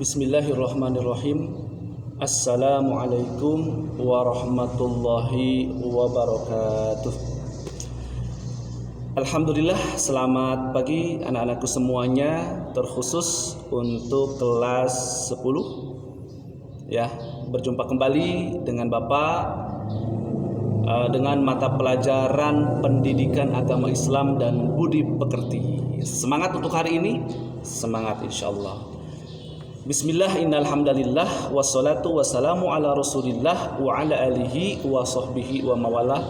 Bismillahirrahmanirrahim. Assalamualaikum warahmatullahi wabarakatuh. Alhamdulillah, selamat pagi anak-anakku semuanya, terkhusus untuk kelas 10. Ya, berjumpa kembali dengan Bapak dengan mata pelajaran Pendidikan Agama Islam dan Budi Pekerti. Semangat untuk hari ini, semangat insyaallah. Bismillah, innalhamdalillah, wassalatu wassalamu ala rasulillah wa ala alihi wa sahbihi wa mawalah.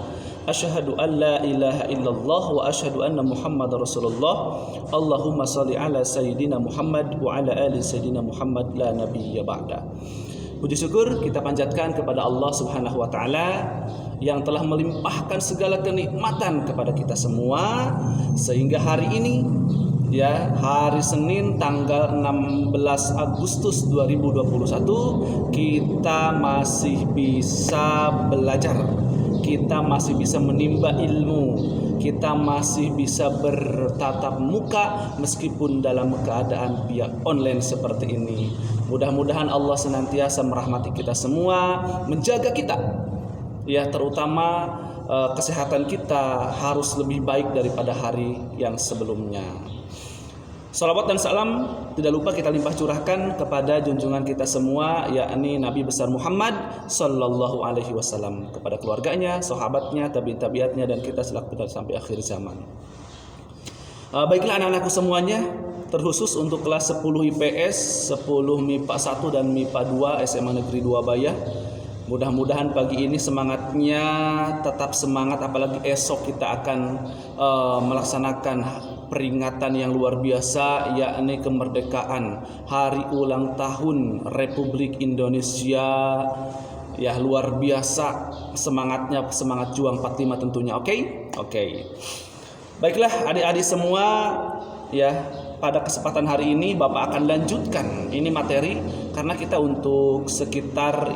Asyhadu an la ilaha illallah wa asyhadu anna muhammad rasulullah. Allahumma salli ala sayyidina Muhammad wa ala ali sayyidina Muhammad la nabiyya ba'da. Puji syukur kita panjatkan kepada Allah Subhanahu wa taala yang telah melimpahkan segala kenikmatan kepada kita semua sehingga hari ini, ya, hari Senin tanggal 16 Agustus 2021 kita masih bisa belajar, kita masih bisa menimba ilmu, kita masih bisa bertatap muka meskipun dalam keadaan via online seperti ini. Mudah-mudahan Allah senantiasa merahmati kita semua, menjaga kita, ya, terutama kesehatan kita harus lebih baik daripada hari yang sebelumnya. Salawat dan salam tidak lupa kita limpah curahkan kepada junjungan kita semua, yakni Nabi besar Muhammad sallallahu alaihi wasallam, kepada keluarganya, sahabatnya, tabi'in-tabi'atnya, dan kita selaku sampai akhir zaman. Baiklah anak-anakku semuanya, terkhusus untuk kelas 10 IPS, 10 MIPA 1 dan MIPA 2 SMA Negeri 2 Bayah. Mudah-mudahan pagi ini semangatnya tetap semangat, apalagi esok kita akan melaksanakan peringatan yang luar biasa, yakni kemerdekaan, hari ulang tahun Republik Indonesia. Ya, luar biasa semangatnya, semangat juang 45 tentunya. Oke. Baiklah adik-adik semua, ya, pada kesempatan hari ini Bapak akan lanjutkan ini materi, karena kita untuk sekitar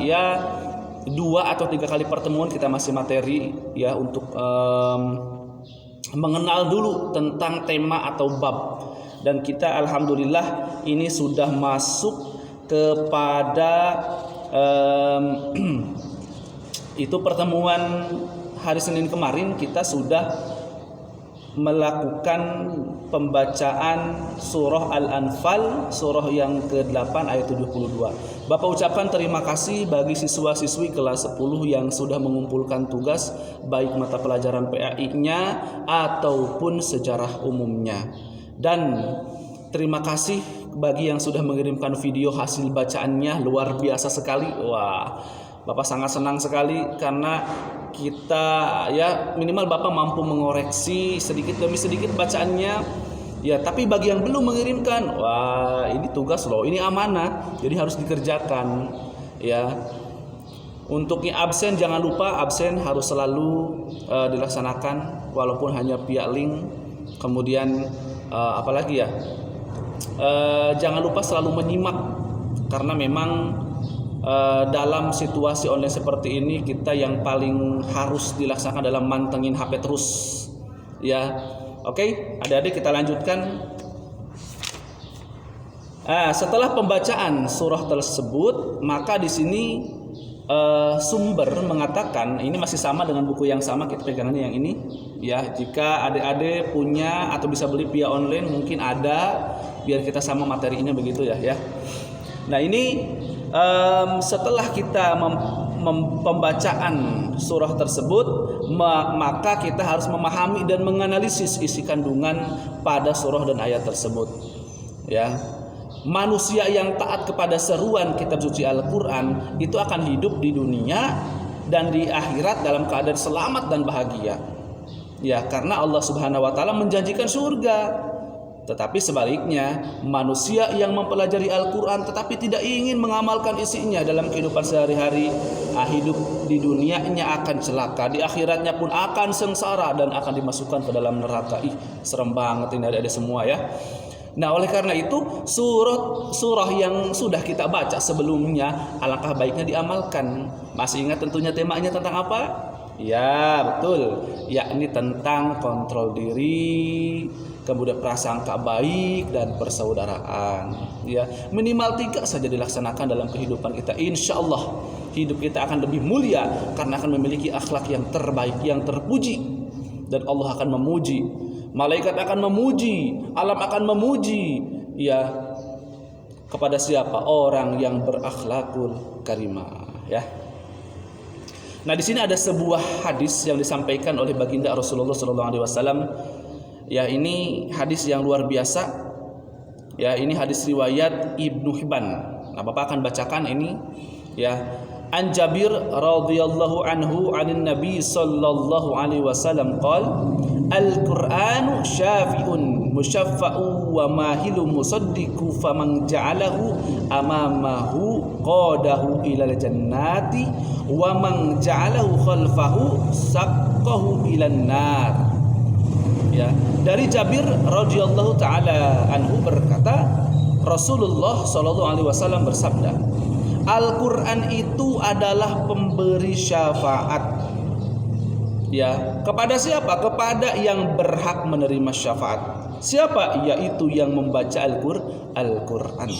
2 atau 3 kali pertemuan kita masih materi, ya, untuk mengenal dulu tentang tema atau bab. Dan kita alhamdulillah ini sudah masuk kepada itu pertemuan hari Senin kemarin kita sudah melakukan pembacaan surah Al-Anfal, surah yang ke-8 ayat 72. Bapak ucapkan terima kasih bagi siswa-siswi kelas 10 yang sudah mengumpulkan tugas baik mata pelajaran PAI-nya ataupun sejarah umumnya. Dan terima kasih bagi yang sudah mengirimkan video hasil bacaannya, luar biasa sekali. Wah, Bapak sangat senang sekali karena kita, ya, minimal Bapak mampu mengoreksi sedikit demi sedikit bacaannya. Ya, tapi bagi yang belum mengirimkan, wah, ini tugas loh, ini amanah, jadi harus dikerjakan. Ya, untuk yang absen jangan lupa, absen harus selalu dilaksanakan walaupun hanya via link. Kemudian apalagi ya, jangan lupa selalu menyimak, karena memang dalam situasi online seperti ini kita yang paling harus dilaksanakan dalam mantengin HP terus, ya. Oke, adik-adik kita lanjutkan. Setelah pembacaan surah tersebut, maka di sini sumber mengatakan, ini masih sama dengan buku yang sama, kita pegangannya yang ini, ya. Jika adik-adik punya atau bisa beli via online mungkin ada, biar kita sama materinya begitu ya. Nah, ini setelah kita pembacaan surah tersebut, maka kita harus memahami dan menganalisis isi kandungan pada surah dan ayat tersebut. Ya, manusia yang taat kepada seruan kitab suci Al-Quran itu akan hidup di dunia dan di akhirat dalam keadaan selamat dan bahagia. Ya, karena Allah Subhanahu wa taala menjanjikan surga. Tetapi sebaliknya, manusia yang mempelajari Al-Quran tetapi tidak ingin mengamalkan isinya dalam kehidupan sehari-hari, hidup di dunianya akan celaka, di akhiratnya pun akan sengsara dan akan dimasukkan ke dalam neraka. Serem banget ini adik-adik semua, ya. Nah, oleh karena itu surah yang sudah kita baca sebelumnya alangkah baiknya diamalkan. Masih ingat tentunya temanya tentang apa? Ya, betul. Yakni tentang kontrol diri, kemudian prasangka baik dan persaudaraan. Ya, minimal 3 saja dilaksanakan dalam kehidupan kita. Insya Allah hidup kita akan lebih mulia karena akan memiliki akhlak yang terbaik, yang terpuji. Dan Allah akan memuji, malaikat akan memuji, alam akan memuji. Ya, kepada siapa? Orang yang berakhlakul karimah. Ya. Nah, di sini ada sebuah hadis yang disampaikan oleh baginda Rasulullah SAW. Ya, ini hadis yang luar biasa. Ya, ini hadis riwayat Ibnu Hibban. Nah, Bapak akan bacakan ini. Ya, An Jabir radhiyallahu anhu 'anin Nabi sallallahu alaihi wasallam qala Al-Qur'anu syafi'un musyaffa'u wa mahilu musaddiqu faman ja'alahu amamahu qadahu ilal jannati wa man ja'alahu khalfahu saqqahu ilan nar. Ya, dari Jabir radhiyallahu taala anhu berkata, Rasulullah sallallahu alaihi wasallam bersabda, Al-Qur'an itu adalah pemberi syafaat. Ya, kepada siapa? Kepada yang berhak menerima syafaat. Siapa? Yaitu yang membaca Al-Qur'an.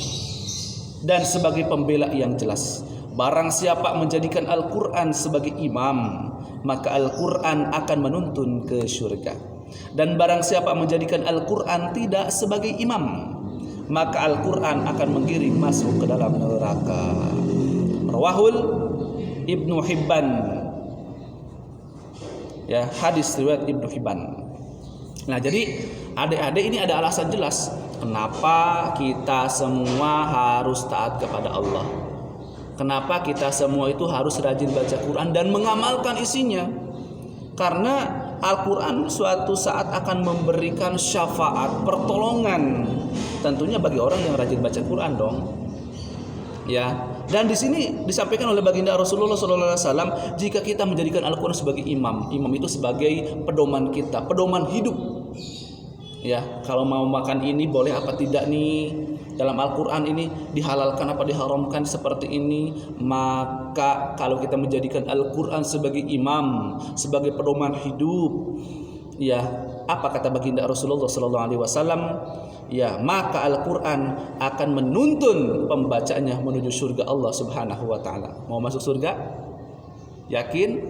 Dan sebagai pembela yang jelas, barang siapa menjadikan Al-Qur'an sebagai imam, maka Al-Qur'an akan menuntun ke surga. Dan barang siapa menjadikan Al-Qur'an tidak sebagai imam, maka Al-Qur'an akan menggiring masuk ke dalam neraka. Rawahul Ibnu Hibban. Ya, hadis riwayat Ibnu Hibban. Nah, jadi adik-adik ini ada alasan jelas kenapa kita semua harus taat kepada Allah. Kenapa kita semua itu harus rajin baca Quran dan mengamalkan isinya. Karena Al-Quran suatu saat akan memberikan syafaat, pertolongan. Tentunya bagi orang yang rajin baca Quran dong. Ya, dan di sini disampaikan oleh baginda Rasulullah SAW, jika kita menjadikan Al-Quran sebagai imam itu sebagai pedoman kita, pedoman hidup. Ya, kalau mau makan ini boleh apa tidak nih? Dalam Al-Quran ini dihalalkan apa diharamkan seperti ini. Maka kalau kita menjadikan Al-Quran sebagai imam, sebagai pedoman hidup, ya, apa kata baginda Rasulullah SAW? Ya, maka Al-Quran akan menuntun pembacanya menuju surga Allah Subhanahu wa Ta'ala. Mau masuk surga? Yakin?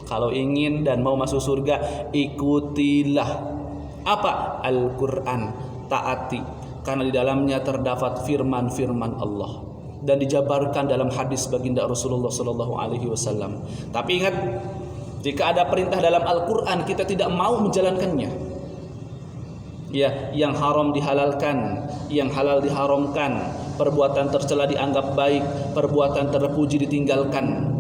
Kalau ingin dan mau masuk surga, ikutilah apa? Al-Quran, taati, karena di dalamnya terdapat firman-firman Allah dan dijabarkan dalam hadis baginda Rasulullah SAW. Tapi ingat, jika ada perintah dalam Al-Quran kita tidak mau menjalankannya, ya, yang haram dihalalkan, yang halal diharamkan, perbuatan tercela dianggap baik, perbuatan terpuji ditinggalkan.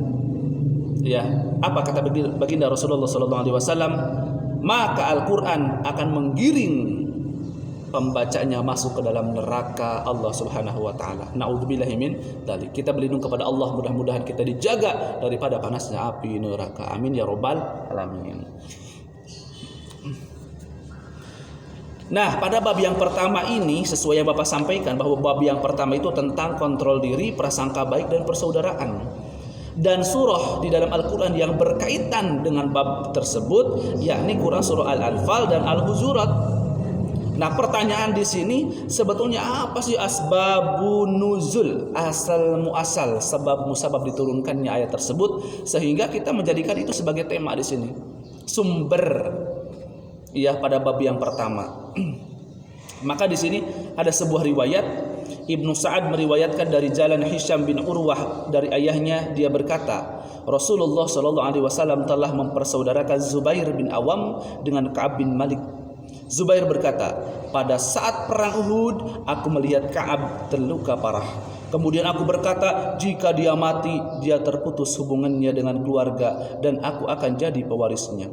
Ya, apa kata baginda Rasulullah SAW? Maka Al-Quran akan menggiring pembacanya masuk ke dalam neraka Allah Subhanahu wa Ta'ala. Na'udzubillahi min dzalik. Kita berlindung kepada Allah, mudah-mudahan kita dijaga daripada panasnya api neraka. Amin ya rabbal alamin. Nah, pada bab yang pertama ini sesuai yang Bapak sampaikan, bahwa bab yang pertama itu tentang kontrol diri, prasangka baik dan persaudaraan. Dan surah di dalam Al-Quran yang berkaitan dengan bab tersebut, yakni Quran surah Al-Anfal dan Al-Hujurat. Nah, pertanyaan di sini sebetulnya apa sih asbabun nuzul, asal muasal, sebab musabab diturunkannya ayat tersebut, sehingga kita menjadikan itu sebagai tema di sini. Sumber, ya, pada bab yang pertama. Maka di sini ada sebuah riwayat, Ibnu Sa'ad meriwayatkan dari jalan Hisham bin Urwah dari ayahnya, dia berkata, Rasulullah SAW telah mempersaudarakan Zubair bin Awam dengan Ka'ab bin Malik. Zubair berkata, pada saat perang Uhud aku melihat Ka'ab terluka parah. Kemudian aku berkata, jika dia mati, dia terputus hubungannya dengan keluarga dan aku akan jadi pewarisnya.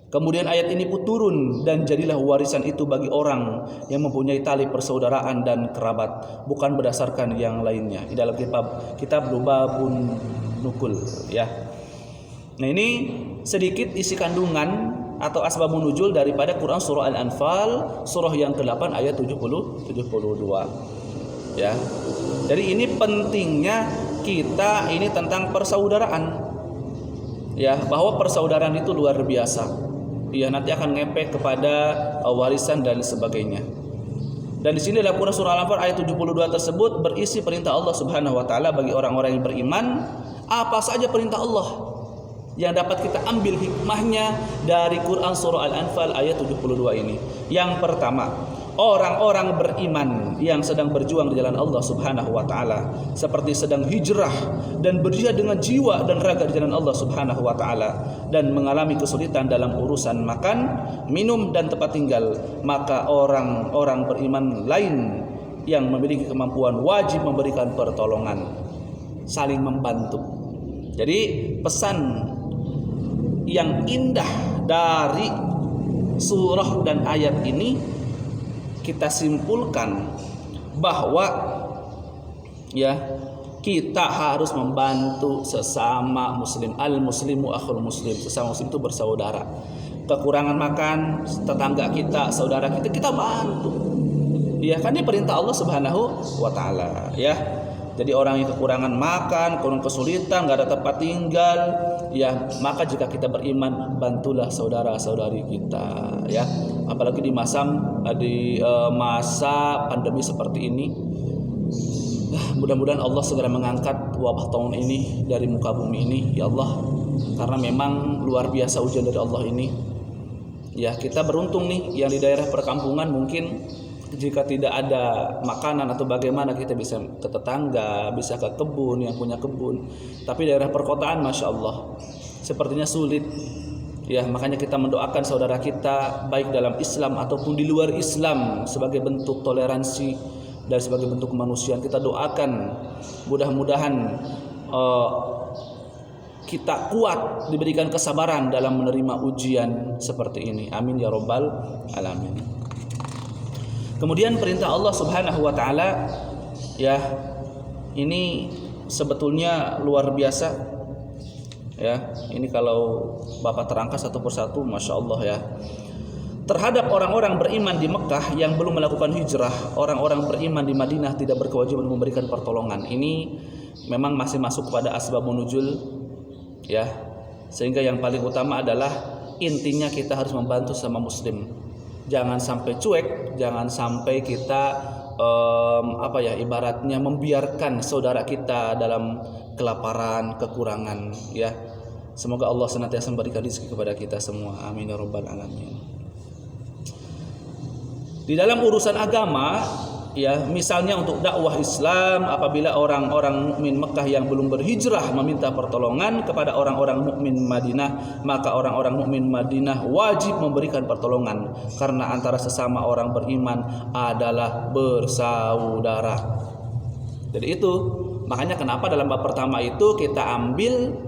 Kemudian ayat ini pun turun, dan jadilah warisan itu bagi orang yang mempunyai tali persaudaraan dan kerabat, bukan berdasarkan yang lainnya. Di dalam kitab Lubabun Nukul, ya. Nah, ini sedikit isi kandungan atau asbabun nuzul daripada Quran surah Al-Anfal, surah yang ke-8 ayat 72. Ya. Jadi ini pentingnya kita ini tentang persaudaraan. ya, bahwa persaudaraan itu luar biasa. Ya, nanti akan ngepek kepada warisan dan sebagainya. Dan di sini dalam Quran surah Al-Anfal ayat 72 tersebut berisi perintah Allah Subhanahu wa taala bagi orang-orang yang beriman. Apa saja perintah Allah yang dapat kita ambil hikmahnya dari Quran surah Al-Anfal ayat 72 ini. Yang pertama, orang-orang beriman yang sedang berjuang di jalan Allah Subhanahu wa taala, seperti sedang hijrah dan berjihad dengan jiwa dan raga di jalan Allah Subhanahu wa taala, dan mengalami kesulitan dalam urusan makan, minum dan tempat tinggal, maka orang-orang beriman lain yang memiliki kemampuan wajib memberikan pertolongan, saling membantu. Jadi pesan yang indah dari surah dan ayat ini kita simpulkan bahwa ya, kita harus membantu sesama muslim. Al-muslimu akhul muslim, sesama muslim itu bersaudara. Kekurangan makan tetangga kita, saudara kita, kita bantu. Ya kan, ini perintah Allah Subhanahu wa taala, ya. Jadi orang yang kekurangan makan, kurang kesulitan, nggak ada tempat tinggal, ya, maka jika kita beriman, bantulah saudara-saudari kita, ya. Apalagi di masa pandemi seperti ini. Mudah-mudahan Allah segera mengangkat wabah tahun ini dari muka bumi ini, ya Allah, karena memang luar biasa ujian dari Allah ini. Ya, kita beruntung nih yang di daerah perkampungan, mungkin jika tidak ada makanan atau bagaimana kita bisa ke tetangga, bisa ke kebun yang punya kebun. Tapi daerah perkotaan, masya Allah, sepertinya sulit. Ya, makanya kita mendoakan saudara kita baik dalam Islam ataupun di luar Islam sebagai bentuk toleransi dan sebagai bentuk kemanusiaan. Kita doakan mudah-mudahan kita kuat, diberikan kesabaran dalam menerima ujian seperti ini. Amin ya rabbal alamin. Kemudian perintah Allah Subhanahu wa taala, ya, ini sebetulnya luar biasa. Ya, ini kalau Bapak terangkas satu persatu, masya Allah, ya. Terhadap orang-orang beriman di Mekah yang belum melakukan hijrah, orang-orang beriman di Madinah tidak berkewajiban memberikan pertolongan. Ini memang masih masuk pada asbabun nuzul, ya. Sehingga yang paling utama adalah intinya kita harus membantu sama muslim. Jangan sampai cuek, jangan sampai kita ibaratnya membiarkan saudara kita dalam kelaparan, kekurangan, ya. Semoga Allah senantiasa memberikan rezeki kepada kita semua. Amin ya rabbal alamin. Di dalam urusan agama, ya, misalnya untuk dakwah Islam, apabila orang-orang mukmin Mekah yang belum berhijrah meminta pertolongan kepada orang-orang mukmin Madinah, maka orang-orang mukmin Madinah wajib memberikan pertolongan karena antara sesama orang beriman adalah bersaudara. Jadi itu makanya kenapa dalam bab pertama itu kita ambil,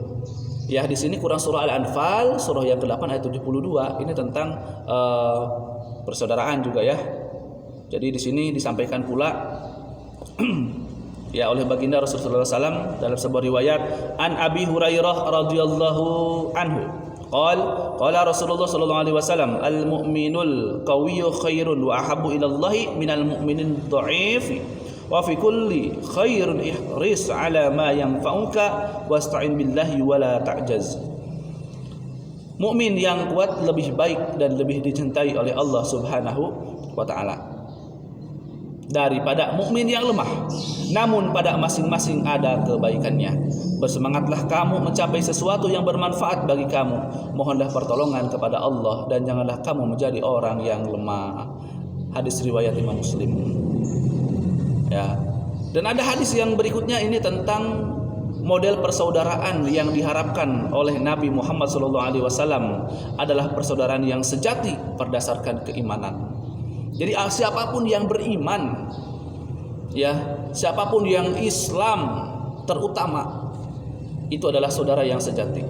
ya, di sini Quran surah Al-Anfal surah yang ke-8 ayat 72 ini tentang persaudaraan juga, ya. Jadi di sini disampaikan pula ya oleh baginda Rasulullah SAW dalam sebuah riwayat, an Abi Hurairah radhiyallahu anhu qala Rasulullah sallallahu alaihi wasallam, al mu'minul qawiyyu khairun wa ahabbu ila Allah minal mu'minin dha'if wa fi kulli khairun ihris ala ma yanfa'uka wasta'in billahi wa la ta'jaz. Mukmin yang kuat lebih baik dan lebih dicintai oleh Allah Subhanahu wa taala daripada mukmin yang lemah. Namun pada masing-masing ada kebaikannya. Bersemangatlah kamu mencapai sesuatu yang bermanfaat bagi kamu. Mohonlah pertolongan kepada Allah dan janganlah kamu menjadi orang yang lemah. Hadis riwayat Imam Muslim. Ya. Dan ada hadis yang berikutnya ini tentang model persaudaraan yang diharapkan oleh Nabi Muhammad SAW adalah persaudaraan yang sejati berdasarkan keimanan. Jadi siapapun yang beriman, ya, siapapun yang Islam terutama, itu adalah saudara yang sejati.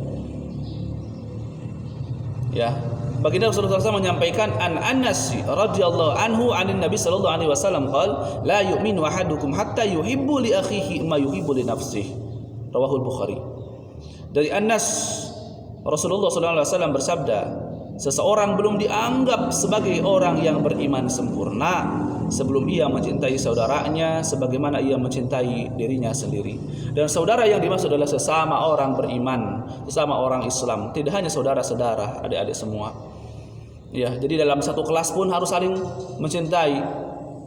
Ya, baginda Rasulullah SAW menyampaikan, an Anas radhiyallahu anhu anin Nabi sallallahu alaihi wasallam qala la yu'minu ahadukum hatta yuhibbu li akhihi ma yuhibbu li nafsihi. Rawahul Bukhari. Dari Anas, Rasulullah SAW bersabda, seseorang belum dianggap sebagai orang yang beriman sempurna sebelum ia mencintai saudaranya sebagaimana ia mencintai dirinya sendiri. Dan saudara yang dimaksud adalah sesama orang beriman, sesama orang Islam, tidak hanya saudara-saudara, adik-adik semua. Ya, jadi dalam satu kelas pun harus saling mencintai,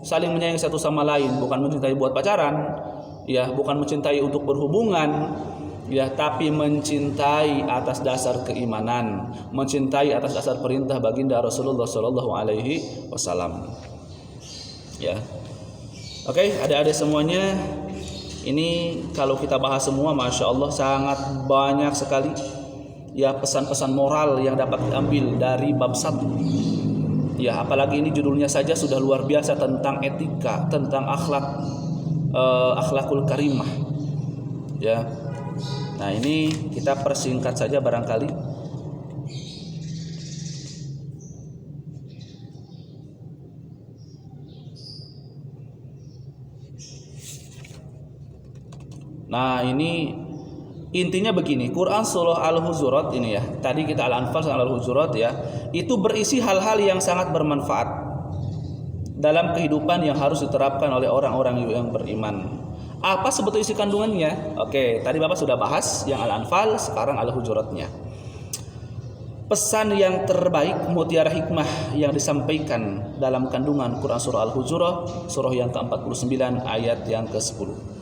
saling menyayangi satu sama lain, bukan mencintai buat pacaran, ya, bukan mencintai untuk berhubungan, ya, tapi mencintai atas dasar keimanan, mencintai atas dasar perintah baginda Rasulullah Shallallahu Alaihi Wasallam. Ya, oke, adik-adik semuanya, ini kalau kita bahas semua, masya Allah sangat banyak sekali ya pesan-pesan moral yang dapat diambil dari bab 1. Ya, apalagi ini judulnya saja sudah luar biasa tentang etika, tentang akhlakul karimah. Ya. Nah, ini kita persingkat saja barangkali. Nah, ini intinya begini, Quran surah Al-Hujurat ini ya. Tadi kita Al-Anfal sama Al-Hujurat ya. Itu berisi hal-hal yang sangat bermanfaat dalam kehidupan yang harus diterapkan oleh orang-orang yang beriman. Apa sebetulnya isi kandungannya? Oke, tadi Bapak sudah bahas yang Al-Anfal, sekarang Al-Hujuratnya. Pesan yang terbaik, mutiara hikmah yang disampaikan dalam kandungan Quran surah Al-Hujurat, surah yang ke-49 ayat yang ke-10.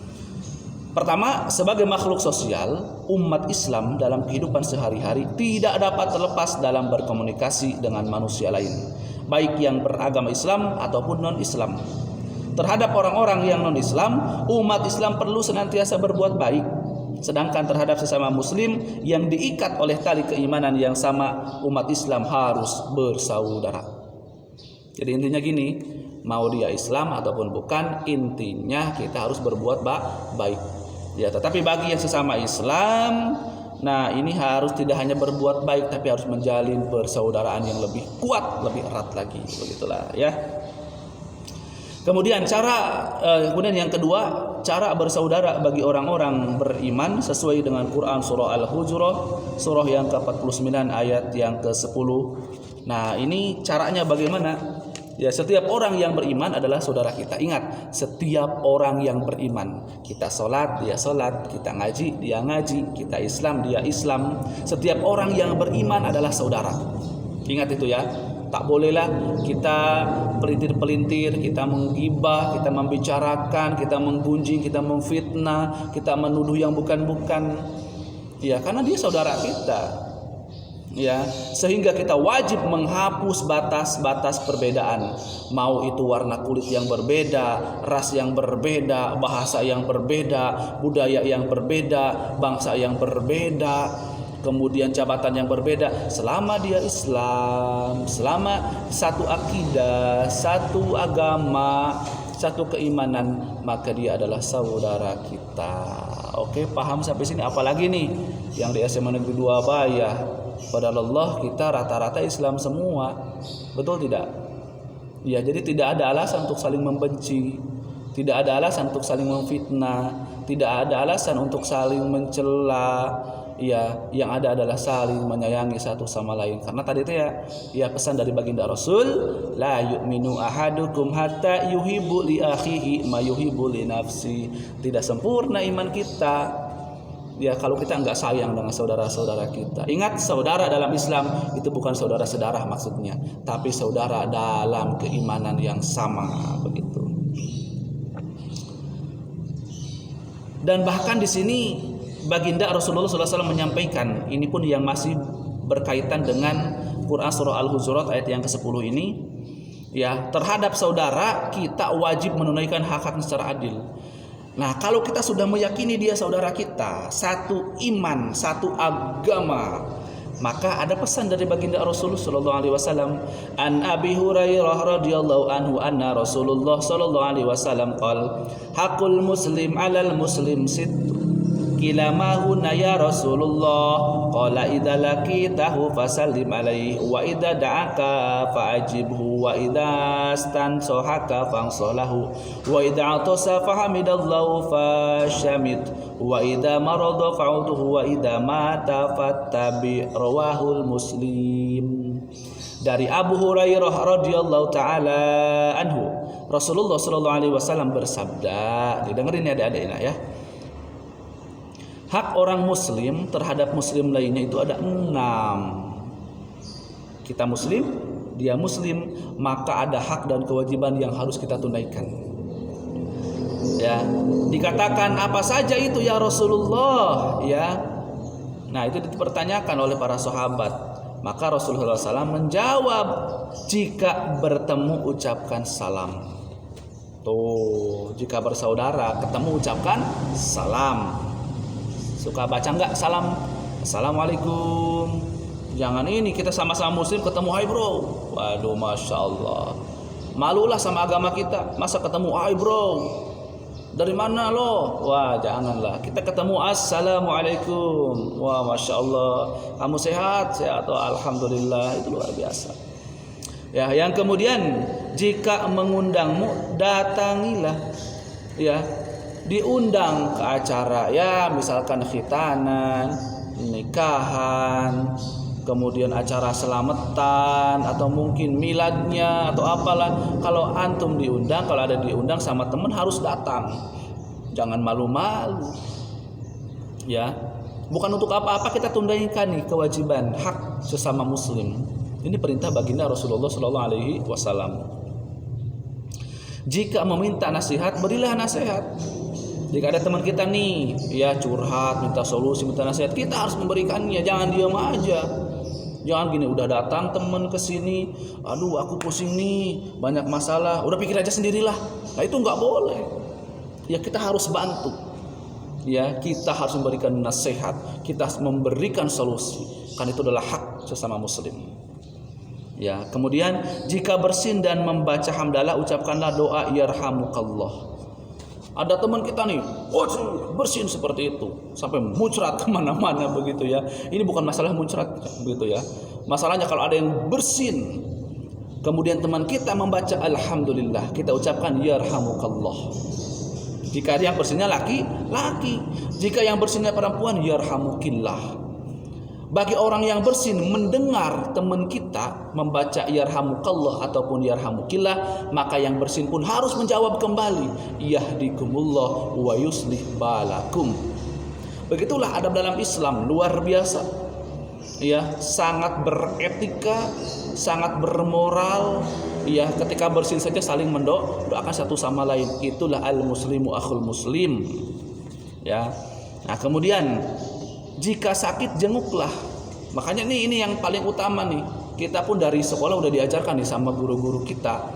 Pertama, sebagai makhluk sosial, umat Islam dalam kehidupan sehari-hari tidak dapat terlepas dalam berkomunikasi dengan manusia lain, baik yang beragama Islam ataupun non-Islam. Terhadap orang-orang yang non-Islam, umat Islam perlu senantiasa berbuat baik. Sedangkan terhadap sesama muslim yang diikat oleh tali keimanan yang sama, umat Islam harus bersaudara. Jadi intinya gini, mau dia Islam ataupun bukan, intinya kita harus berbuat baik. Ya, tetapi bagi yang sesama Islam, nah ini harus tidak hanya berbuat baik, tapi harus menjalin persaudaraan yang lebih kuat, lebih erat lagi. Begitulah ya. Kemudian yang kedua, cara bersaudara bagi orang-orang beriman sesuai dengan Quran surah Al-Hujurat, surah yang ke-49 ayat yang ke-10. Nah, ini caranya bagaimana? Ya, setiap orang yang beriman adalah saudara kita. Ingat, setiap orang yang beriman. Kita sholat, dia sholat. Kita ngaji, dia ngaji. Kita Islam, dia Islam. Setiap orang yang beriman adalah saudara. Ingat itu ya. Tak bolehlah kita pelintir-pelintir, kita menggibah, kita membicarakan, kita menggunjing, kita memfitnah, kita menuduh yang bukan-bukan. Ya, karena dia saudara kita. Ya, sehingga kita wajib menghapus batas-batas perbedaan. Mau itu warna kulit yang berbeda, ras yang berbeda, bahasa yang berbeda, budaya yang berbeda, bangsa yang berbeda, kemudian jabatan yang berbeda, selama dia Islam, selama satu akidah, satu agama, satu keimanan, maka dia adalah saudara kita. Oke, paham sampai sini? Apalagi nih yang di SMA Negeri 2 Bayah, padahal Allah kita rata-rata Islam semua, betul tidak? Ya, jadi tidak ada alasan untuk saling membenci, tidak ada alasan untuk saling memfitnah, tidak ada alasan untuk saling mencela. Ya, yang ada adalah saling menyayangi satu sama lain. Karena tadi itu ya pesan dari baginda Rasul, la yu'minu ahadukum hatta yuhibbu li akhihi ma yuhibbu li nafsi. Tidak sempurna iman kita ya kalau kita enggak sayang dengan saudara-saudara kita. Ingat, saudara dalam Islam itu bukan saudara sedarah maksudnya, tapi saudara dalam keimanan yang sama, begitu. Dan bahkan di sini baginda Rasulullah SAW menyampaikan, ini pun yang masih berkaitan dengan Quran surah Al-Hujurat ayat yang ke-10 ini, ya, terhadap saudara kita wajib menunaikan hak-haknya secara adil. Nah, kalau kita sudah meyakini dia saudara kita, satu iman, satu agama, maka ada pesan dari baginda Rasulullah sallallahu alaihi wasallam, an Abi Hurairah radhiyallahu anhu anna Rasulullah sallallahu alaihi wasallam qala haqqul muslim 'alal muslim sittu kilamahuna ya Rasulullah qala idza laqitahu fasallim alaihi wa idza da'aka fa'ajibhu wa idza stansohaka fangsolahu wa idza atasa fahamidallahu fashamit wa idza marada fa'uduhu wa idza mata fattabi rawahul Muslim. Dari Abu Hurairah radhiyallahu taala anhu, Rasulullah sallallahu alaihi wasallam bersabda, didengerin ya adik-adik ya. Hak orang muslim terhadap muslim lainnya itu ada 6. Kita muslim, dia muslim, maka ada hak dan kewajiban yang harus kita tunaikan. Ya, dikatakan apa saja itu ya Rasulullah, ya. Nah, itu dipertanyakan oleh para sahabat. Maka Rasulullah SAW menjawab, jika bertemu ucapkan salam. Tuh, jika bersaudara ketemu ucapkan salam. Suka baca enggak salam? Assalamualaikum. Jangan ini kita sama-sama muslim ketemu hai bro. Waduh, masya Allah. Malulah sama agama kita. Masa ketemu hai bro? Dari mana lo? Wah, janganlah. Kita ketemu assalamualaikum. Wah, masya Allah. Kamu sehat? Sehat. Oh, alhamdulillah. Itu luar biasa. Ya, yang kemudian jika mengundangmu datangilah. Ya, diundang ke acara. Ya, misalkan khitanan, nikahan, kemudian acara selamatan atau mungkin miladnya atau apalah. Kalau antum diundang, kalau ada diundang sama teman harus datang. Jangan malu-malu. Ya. Bukan untuk apa-apa kita tunaikan nih kewajiban hak sesama muslim. Ini perintah baginda Rasulullah sallallahu alaihi wasallam. Jika meminta nasihat, berilah nasihat. Jika ada teman kita nih, ya curhat, minta solusi, minta nasihat, kita harus memberikannya. Jangan diam aja. Jangan gini, udah datang temen ke sini, aduh aku pusing nih, banyak masalah, udah pikir aja sendirilah. Nah, itu nggak boleh. Ya, kita harus bantu. Ya, kita harus memberikan nasihat, kita harus memberikan solusi. Karena itu adalah hak sesama muslim. Ya, kemudian jika bersin dan membaca hamdalah, ucapkanlah doa yarhamukallah. Ada teman kita nih, bersin seperti itu sampai muncrat kemana-mana begitu ya. Ini bukan masalah muncrat begitu ya. Masalahnya kalau ada yang bersin, kemudian teman kita membaca alhamdulillah, kita ucapkan yarhamukallah. Jika ada yang bersinnya laki-laki, jika yang bersinnya perempuan yarhamukillah. Bagi orang yang bersin mendengar teman kita membaca yarhamukallah ataupun yarhamukillah, maka yang bersin pun harus menjawab kembali yahdikumullah wa yuslih balakum. Begitulah adab dalam Islam, luar biasa. Ya, sangat beretika, sangat bermoral. Ya, ketika bersin saja saling mendoakan satu sama lain. Itulah al-muslimu akhul muslim. Ya. Nah, kemudian jika sakit jenguklah. Makanya ini yang paling utama nih. Kita pun dari sekolah udah diajarkan nih sama guru-guru kita.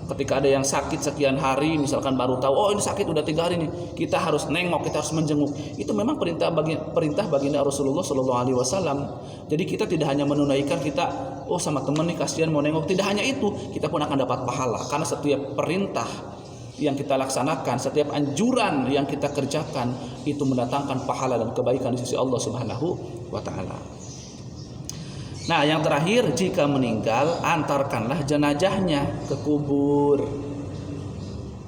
Ketika ada yang sakit sekian hari, misalkan baru tahu, oh ini sakit udah 3 hari nih, kita harus nengok, kita harus menjenguk. Itu memang perintah baginda Rasulullah Sallallahu Alaihi Wasallam. Jadi kita tidak hanya menunaikan kita, oh sama temen nih kasihan mau nengok. Tidak hanya itu, kita pun akan dapat pahala. Karena setiap perintah yang kita laksanakan, setiap anjuran yang kita kerjakan itu mendatangkan pahala dan kebaikan di sisi Allah Subhanahu wa taala. Nah, yang terakhir, jika meninggal antarkanlah jenazahnya ke kubur.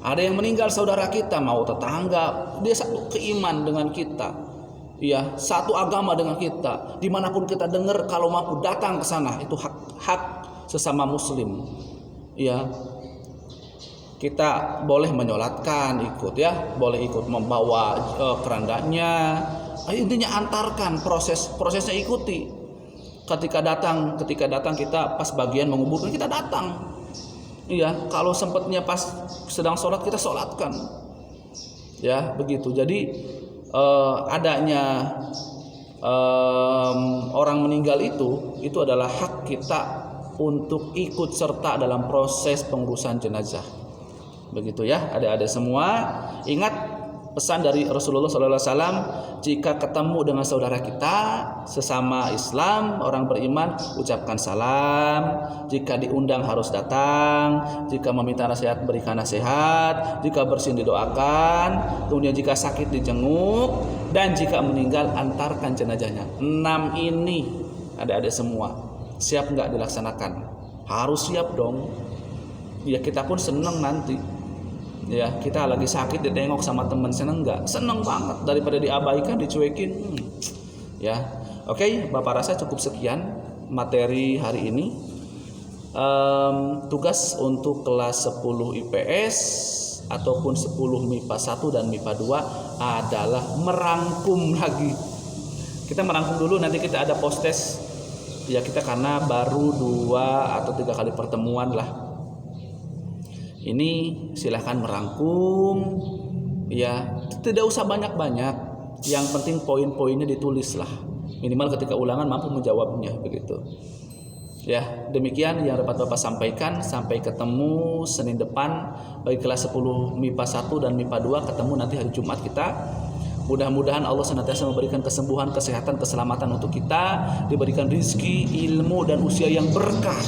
Ada yang meninggal saudara kita, mau tetangga, dia satu keiman dengan kita. Ya, satu agama dengan kita. Dimanapun kita dengar, kalau mampu datang ke sana, itu hak sesama muslim. Ya, kita boleh menyolatkan, ikut ya, boleh ikut membawa kerandanya. Intinya antarkan, prosesnya ikuti. Ketika datang kita pas bagian menguburkan, kita datang. Iya, kalau sempatnya pas sedang sholat kita sholatkan. Ya, begitu. Jadi adanya orang meninggal itu adalah hak kita untuk ikut serta dalam proses pengurusan jenazah. Begitu ya, adik-adik semua. Ingat pesan dari Rasulullah SAW, jika ketemu dengan saudara kita sesama Islam, orang beriman, ucapkan salam. Jika diundang harus datang. Jika meminta nasihat, berikan nasihat. Jika bersin didoakan. Kemudian jika sakit dijenguk. Dan jika meninggal antarkan jenazahnya. 6 ini adik-adik semua siap nggak dilaksanakan? Harus siap dong. Ya, kita pun senang nanti. Ya, kita lagi sakit ditengok sama teman, seneng nggak? Seneng banget, daripada diabaikan, dicuekin. Ya, oke, Bapak rasa cukup sekian materi hari ini. tugas untuk kelas 10 IPS ataupun 10 MIPA 1 dan MIPA 2 adalah merangkum lagi. Kita merangkum dulu, nanti kita ada post test. Ya kita karena baru 2 atau 3 kali pertemuan lah. Ini silahkan merangkum. Ya tidak usah banyak-banyak. Yang penting poin-poinnya ditulis lah. Minimal ketika ulangan mampu menjawabnya begitu. Ya, demikian yang dapat Bapak sampaikan. Sampai ketemu Senin depan bagi kelas 10 MIPA 1 dan MIPA 2, ketemu nanti hari Jumat kita. Mudah-mudahan Allah senantiasa memberikan kesembuhan, kesehatan, keselamatan untuk kita, diberikan rezeki, ilmu dan usia yang berkah.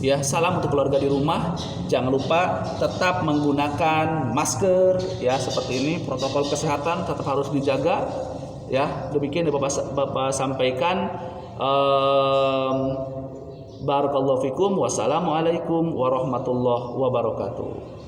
Ya, salam untuk keluarga di rumah. Jangan lupa tetap menggunakan masker ya, seperti ini protokol kesehatan tetap harus dijaga. Ya, demikian yang Bapak sampaikan. Barakallahu fikum. Wassalamualaikum warahmatullahi wabarakatuh.